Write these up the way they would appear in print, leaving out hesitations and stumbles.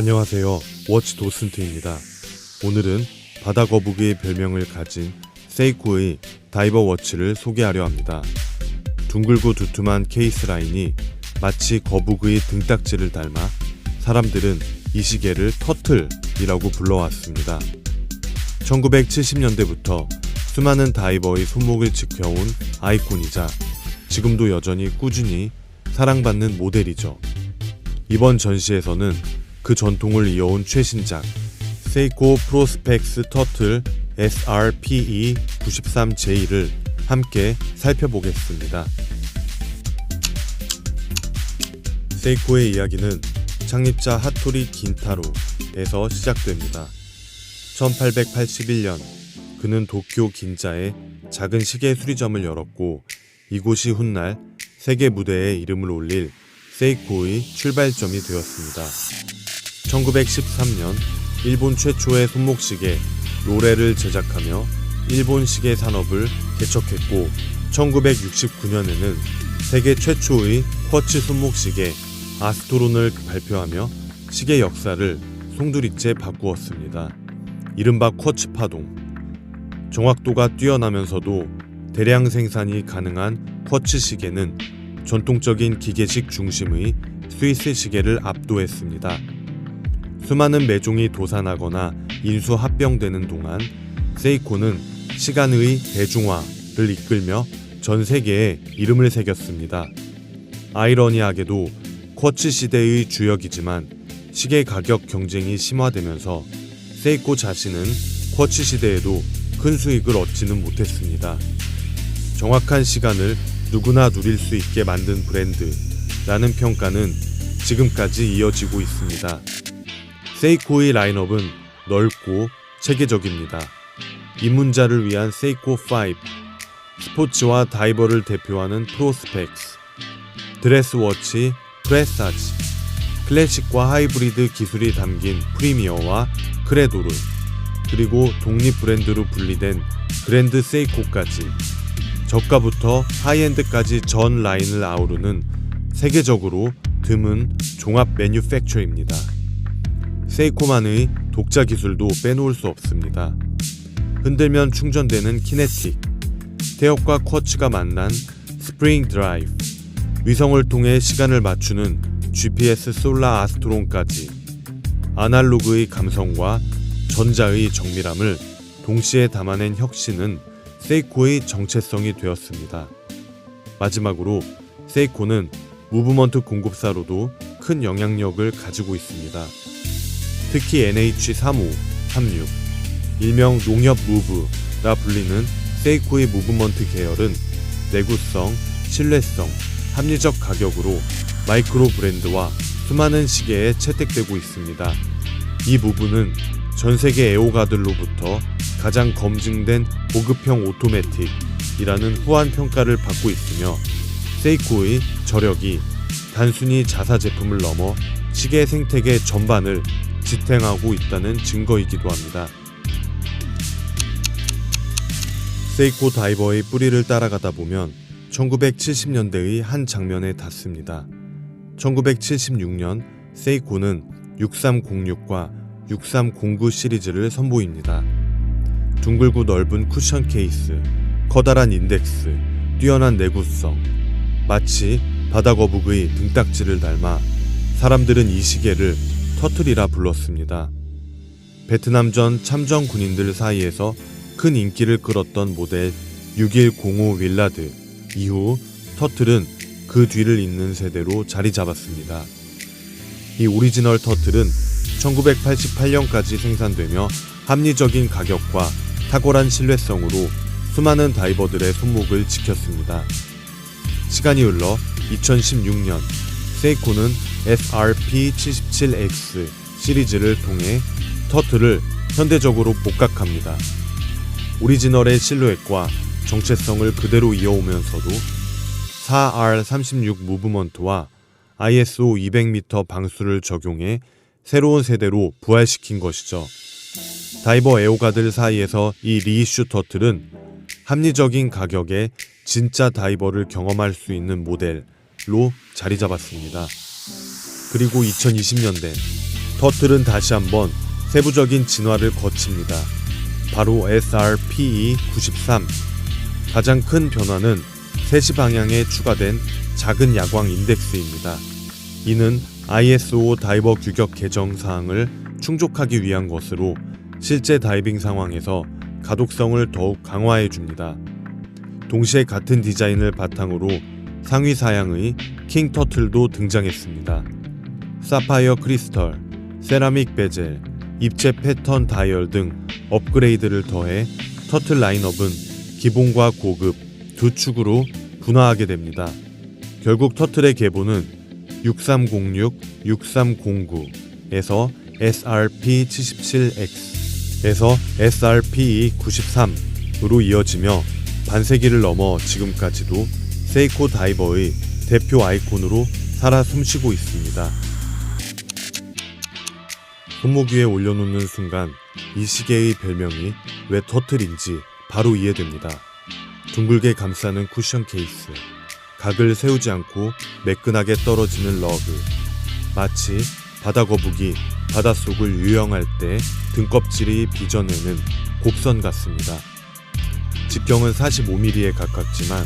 안녕하세요. 워치 도슨트입니다. 오늘은 바다 거북이의 별명을 가진 세이코의 다이버 워치를 소개하려 합니다. 둥글고 두툼한 케이스 라인이 마치 거북의 등딱지를 닮아 사람들은 이 시계를 터틀이라고 불러왔습니다. 1970년대부터 수많은 다이버의 손목을 지켜온 아이콘이자 지금도 여전히 꾸준히 사랑받는 모델이죠. 이번 전시에서는 그 전통을 이어온 최신작 세이코 프로스펙스 터틀 SRPE93J를 함께 살펴보겠습니다. 세이코의 이야기는 창립자 하토리 긴타로에서 시작됩니다. 1881년 그는 도쿄 긴자에 작은 시계 수리점을 열었고 이곳이 훗날 세계 무대에 이름을 올릴 세이코의 출발점이 되었습니다. 1913년 일본 최초의 손목시계 로레를 제작하며 일본 시계 산업을 개척했고 1969년에는 세계 최초의 쿼츠 손목시계 아스토론을 발표하며 시계 역사를 송두리째 바꾸었습니다. 이른바 쿼츠 파동. 정확도가 뛰어나면서도 대량 생산이 가능한 쿼츠 시계는 전통적인 기계식 중심의 스위스 시계를 압도했습니다. 수많은 매종이 도산하거나 인수 합병되는 동안 세이코는 시간의 대중화를 이끌며 전 세계에 이름을 새겼습니다. 아이러니하게도 쿼츠 시대의 주역이지만 시계 가격 경쟁이 심화되면서 세이코 자신은 쿼츠 시대에도 큰 수익을 얻지는 못했습니다. 정확한 시간을 누구나 누릴 수 있게 만든 브랜드라는 평가는 지금까지 이어지고 있습니다. 세이코의 라인업은 넓고 체계적입니다. 입문자를 위한 세이코 5, 스포츠와 다이버를 대표하는 프로스펙스, 드레스워치, 프레사지, 클래식과 하이브리드 기술이 담긴 프리미어와 크레도르, 그리고 독립 브랜드로 분리된 그랜드 세이코까지 저가부터 하이엔드까지 전 라인을 아우르는 세계적으로 드문 종합 매뉴팩처입니다. 세이코만의 독자 기술도 빼놓을 수 없습니다. 흔들면 충전되는 키네틱, 태엽과 쿼츠가 만난 스프링 드라이브, 위성을 통해 시간을 맞추는 GPS 솔라 아스트론까지 아날로그의 감성과 전자의 정밀함을 동시에 담아낸 혁신은 세이코의 정체성이 되었습니다. 마지막으로 세이코는 무브먼트 공급사로도 큰 영향력을 가지고 있습니다. 특히 NH3536, 일명 농협 무브라 불리는 세이코의 무브먼트 계열은 내구성, 신뢰성, 합리적 가격으로 마이크로 브랜드와 수많은 시계에 채택되고 있습니다. 이 무브는 전 세계 애호가들로부터 가장 검증된 고급형 오토매틱이라는 후한 평가를 받고 있으며 세이코의 저력이 단순히 자사 제품을 넘어 시계 생태계 전반을 지탱하고 있다는 증거이기도 합니다. 세이코 다이버의 뿌리를 따라가다 보면 1970년대의 한 장면에 닿습니다. 1976년 세이코는 6306과 6309 시리즈를 선보입니다. 둥글고 넓은 쿠션 케이스, 커다란 인덱스, 뛰어난 내구성, 마치 바다거북의 등딱지를 닮아 사람들은 이 시계를 터틀이라 불렀습니다. 베트남전 참전 군인들 사이에서 큰 인기를 끌었던 모델 6105 윌라드 이후 터틀은 그 뒤를 잇는 세대로 자리 잡았습니다. 이 오리지널 터틀은 1988년까지 생산되며 합리적인 가격과 탁월한 신뢰성으로 수많은 다이버들의 손목을 지켰습니다. 시간이 흘러 2016년 세이코는 SRP77X 시리즈를 통해 터틀을 현대적으로 복각합니다. 오리지널의 실루엣과 정체성을 그대로 이어오면서도 4R36 무브먼트와 ISO 200m 방수를 적용해 새로운 세대로 부활시킨 것이죠. 다이버 애호가들 사이에서 이 리이슈 터틀은 합리적인 가격에 진짜 다이버를 경험할 수 있는 모델로 자리 잡았습니다. 그리고 2020년대 터틀은 다시 한번 세부적인 진화를 거칩니다. 바로 SRPE93. 가장 큰 변화는 3시 방향에 추가된 작은 야광 인덱스입니다. 이는 ISO 다이버 규격 개정 사항을 충족하기 위한 것으로 실제 다이빙 상황에서 가독성을 더욱 강화해 줍니다. 동시에 같은 디자인을 바탕으로 상위 사양의 킹 터틀도 등장했습니다. 사파이어 크리스털, 세라믹 베젤, 입체 패턴 다이얼 등 업그레이드를 더해 터틀 라인업은 기본과 고급 두 축으로 분화하게 됩니다. 결국 터틀의 계보는 6306, 6309에서 SRP77X에서 SRPE93으로 이어지며 반세기를 넘어 지금까지도 세이코 다이버의 대표 아이콘으로 살아 숨쉬고 있습니다. 손목 위에 올려놓는 순간 이 시계의 별명이 왜 터틀인지 바로 이해됩니다. 둥글게 감싸는 쿠션 케이스, 각을 세우지 않고 매끈하게 떨어지는 러그, 마치 바다거북이 바닷속을 유영할 때 등껍질이 빚어내는 곡선 같습니다. 직경은 45mm에 가깝지만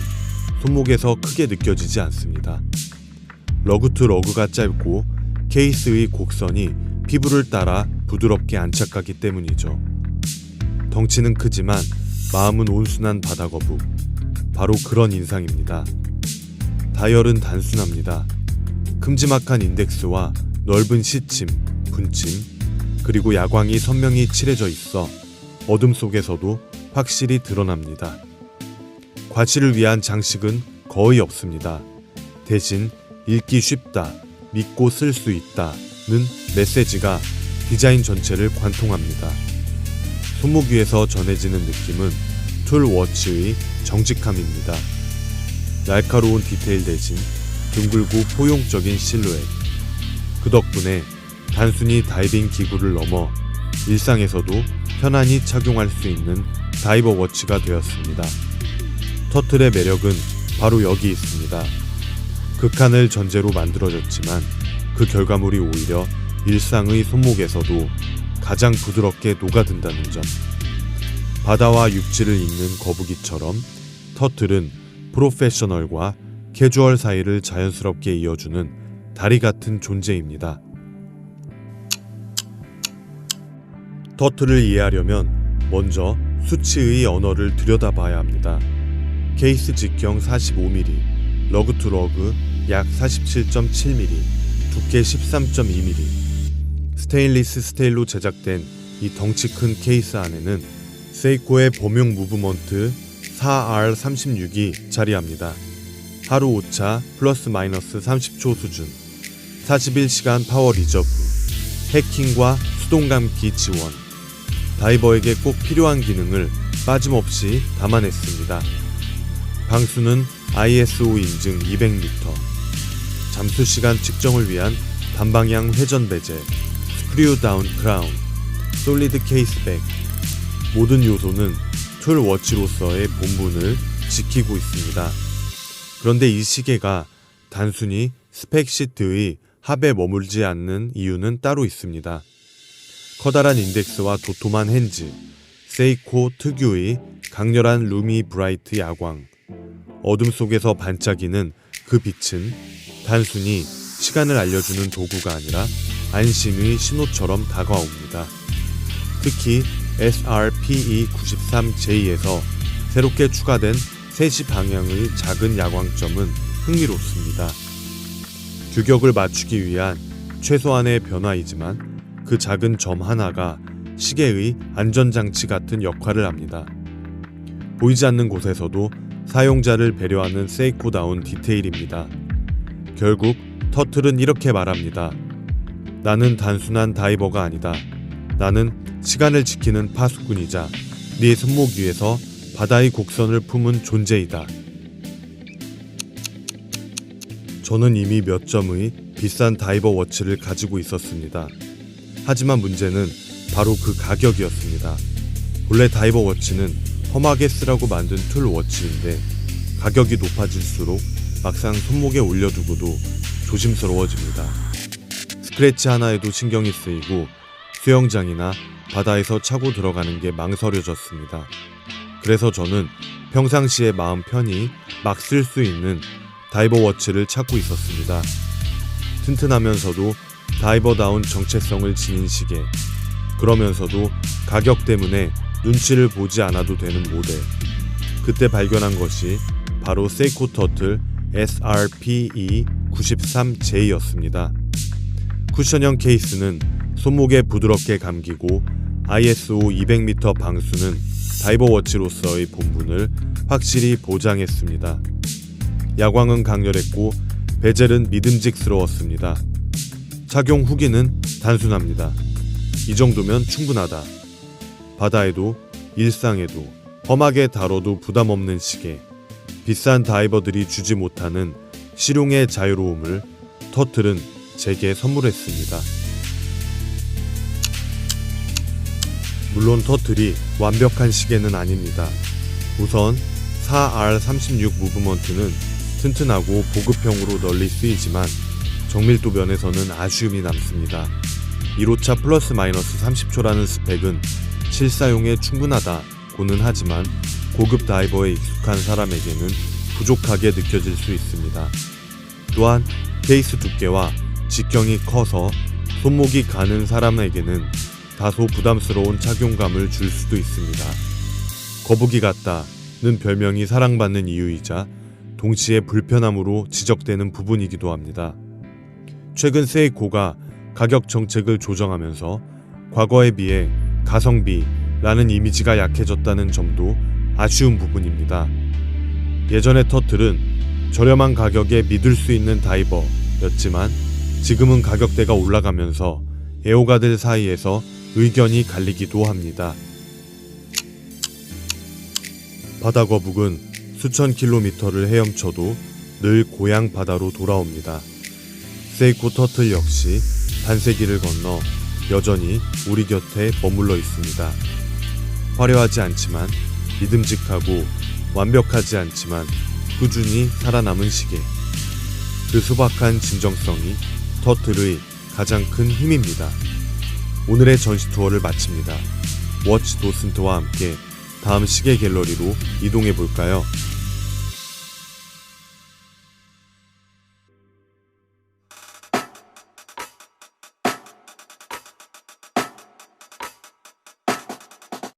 손목에서 크게 느껴지지 않습니다. 러그 투 러그가 짧고 케이스의 곡선이 피부를 따라 부드럽게 안착하기 때문이죠. 덩치는 크지만 마음은 온순한 바다거북, 바로 그런 인상입니다. 다이얼은 단순합니다. 큼지막한 인덱스와 넓은 시침, 분침, 그리고 야광이 선명히 칠해져 있어 어둠 속에서도 확실히 드러납니다. 과시를 위한 장식은 거의 없습니다. 대신 읽기 쉽다, 믿고 쓸 수 있다는 메시지가 디자인 전체를 관통합니다. 손목 위에서 전해지는 느낌은 툴워치의 정직함입니다. 날카로운 디테일 대신 둥글고 포용적인 실루엣. 그 덕분에 단순히 다이빙 기구를 넘어 일상에서도 편안히 착용할 수 있는 다이버 워치가 되었습니다. 터틀의 매력은 바로 여기 있습니다. 극한을 전제로 만들어졌지만 그 결과물이 오히려 일상의 손목에서도 가장 부드럽게 녹아든다는 점. 바다와 육지를 잇는 거북이처럼 터틀은 프로페셔널과 캐주얼 사이를 자연스럽게 이어주는 다리 같은 존재입니다. 터틀을 이해하려면 먼저 수치의 언어를 들여다봐야 합니다. 케이스 직경 45mm, 러그 투 러그 약 47.7mm, 두께 13.2mm. 스테인리스 스테일로 제작된 이 덩치 큰 케이스 안에는 세이코의 범용 무브먼트 4R36이 자리합니다. 하루 오차 플러스 마이너스 30초 수준, 41시간 파워 리저브, 해킹과 수동 감기 지원, 다이버에게 꼭 필요한 기능을 빠짐없이 담아냈습니다. 방수는 ISO 인증 200m, 잠수시간 측정을 위한 단방향 회전 베젤, 스크류 다운 크라운, 솔리드 케이스백. 모든 요소는 툴워치로서의 본분을 지키고 있습니다. 그런데 이 시계가 단순히 스펙 시트의 합에 머물지 않는 이유는 따로 있습니다. 커다란 인덱스와 도톰한 핸즈, 세이코 특유의 강렬한 루미 브라이트 야광, 어둠 속에서 반짝이는 그 빛은 단순히 시간을 알려주는 도구가 아니라 안심의 신호처럼 다가옵니다. 특히 SRPE93J에서 새롭게 추가된 3시 방향의 작은 야광점은 흥미롭습니다. 규격을 맞추기 위한 최소한의 변화이지만 그 작은 점 하나가 시계의 안전장치 같은 역할을 합니다. 보이지 않는 곳에서도 사용자를 배려하는 세이코다운 디테일입니다. 결국 터틀은 이렇게 말합니다. 나는 단순한 다이버가 아니다. 나는 시간을 지키는 파수꾼이자 네 손목 위에서 바다의 곡선을 품은 존재이다. 저는 이미 몇 점의 비싼 다이버 워치를 가지고 있었습니다. 하지만 문제는 바로 그 가격이었습니다. 본래 다이버 워치는 험하게 쓰라고 만든 툴 워치인데 가격이 높아질수록 막상 손목에 올려두고도 조심스러워집니다. 스크래치 하나에도 신경이 쓰이고 수영장이나 바다에서 차고 들어가는 게 망설여졌습니다. 그래서 저는 평상시에 마음 편히 막 쓸 수 있는 다이버 워치를 찾고 있었습니다. 튼튼하면서도 다이버다운 정체성을 지닌 시계, 그러면서도 가격 때문에 눈치를 보지 않아도 되는 모델. 그때 발견한 것이 바로 세이코 터틀 SRPE93J였습니다. 쿠션형 케이스는 손목에 부드럽게 감기고 ISO 200m 방수는 다이버 워치로서의 본분을 확실히 보장했습니다. 야광은 강렬했고 베젤은 믿음직스러웠습니다. 착용 후기는 단순합니다. 이 정도면 충분하다. 바다에도 일상에도 험하게 다뤄도 부담 없는 시계. 비싼 다이버들이 주지 못하는 실용의 자유로움을 터틀은 제게 선물했습니다. 물론 터틀이 완벽한 시계는 아닙니다. 우선 4R36 무브먼트는 튼튼하고 보급형으로 널리 쓰이지만 정밀도 면에서는 아쉬움이 남습니다. 1호차 플러스 마이너스 30초라는 스펙은 실사용에 충분하다고는 하지만 고급 다이버에 익숙한 사람에게는 부족하게 느껴질 수 있습니다. 또한 케이스 두께와 직경이 커서 손목이 가는 사람에게는 다소 부담스러운 착용감을 줄 수도 있습니다. 거북이 같다는 별명이 사랑받는 이유이자 동시에 불편함으로 지적되는 부분이기도 합니다. 최근 세이코가 가격 정책을 조정하면서 과거에 비해 가성비라는 이미지가 약해졌다는 점도 아쉬운 부분입니다. 예전의 터틀은 저렴한 가격에 믿을 수 있는 다이버였지만 지금은 가격대가 올라가면서 애호가들 사이에서 의견이 갈리기도 합니다. 바다거북은 수천 킬로미터를 헤엄쳐도 늘 고향 바다로 돌아옵니다. 세이코 터틀 역시 반세기를 건너 여전히 우리 곁에 머물러 있습니다. 화려하지 않지만 믿음직하고 완벽하지 않지만 꾸준히 살아남은 시계. 그 소박한 진정성이 터틀의 가장 큰 힘입니다. 오늘의 전시 투어를 마칩니다. 워치 도슨트와 함께 다음 시계 갤러리로 이동해 볼까요?